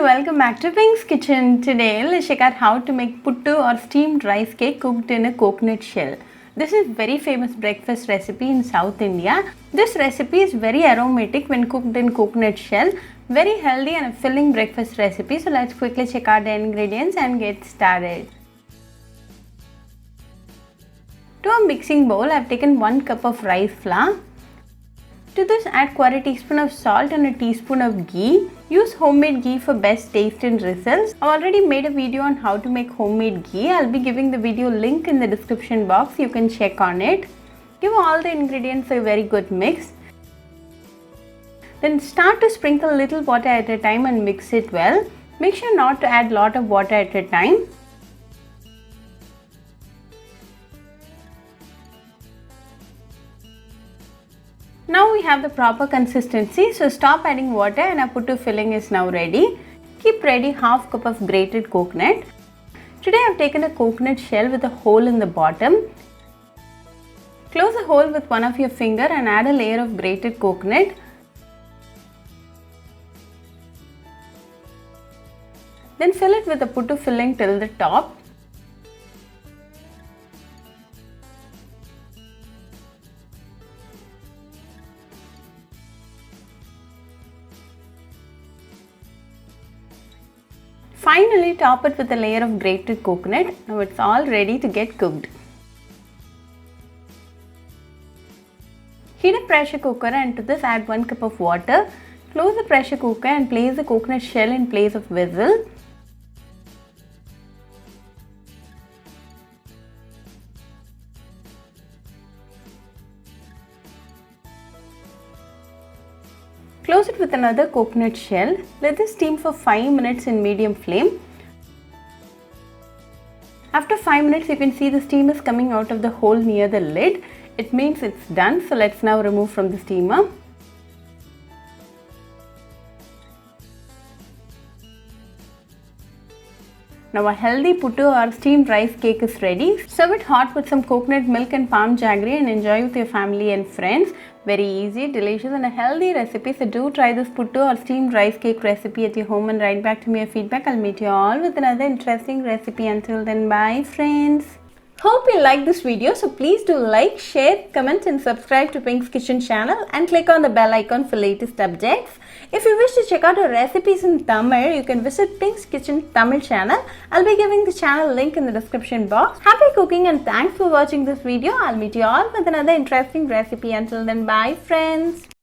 welcome back to Pink's Kitchen. Today let's check out how to make puttu or steamed rice cake cooked in a coconut shell. This is very famous breakfast recipe in South India. This recipe is very aromatic when cooked in coconut shell. Very healthy and a filling breakfast recipe. So let's quickly check out the ingredients and get started. To a mixing bowl, I have taken 1 cup of rice flour. To this, add 1/4 teaspoon of salt and a teaspoon of ghee. Use homemade ghee for best taste and results. I've already made a video on how to make homemade ghee. I'll be giving the video link in the description box. You can check on it. Give all the ingredients a very good mix. Then start to sprinkle little water at a time and mix it well. Make sure not to add lot of water at a time. Now we have the proper consistency, so stop adding water and our puttu filling is now ready. Keep ready 1/2 cup of grated coconut. Today I have taken a coconut shell with a hole in the bottom. Close the hole with one of your finger and add a layer of grated coconut. Then fill it with the puttu filling till the top. Finally, top it with a layer of grated coconut. Now it's all ready to get cooked. Heat a pressure cooker and to this add 1 cup of water. Close the pressure cooker and place the coconut shell in place of vessel. Close it with another coconut shell. Let this steam for 5 minutes in medium flame. After 5 minutes, you can see the steam is coming out of the hole near the lid. It means it's done. So let's now remove from the steamer. Now a healthy puttu or steamed rice cake is ready. Serve it hot with some coconut milk and palm jaggery and enjoy with your family and friends. Very easy, delicious and a healthy recipe. So do try this puttu or steamed rice cake recipe at your home and write back to me your feedback. I'll meet you all with another interesting recipe. Until then, bye friends. Hope you like this video. So please do like, share, comment and subscribe to Pink's Kitchen channel and click on the bell icon for latest updates. If you wish to check out our recipes in Tamil, you can visit Pink's Kitchen Tamil channel. I'll be giving the channel link in the description box. Happy cooking and thanks for watching this video. I'll meet you all with another interesting recipe. Until then, bye friends.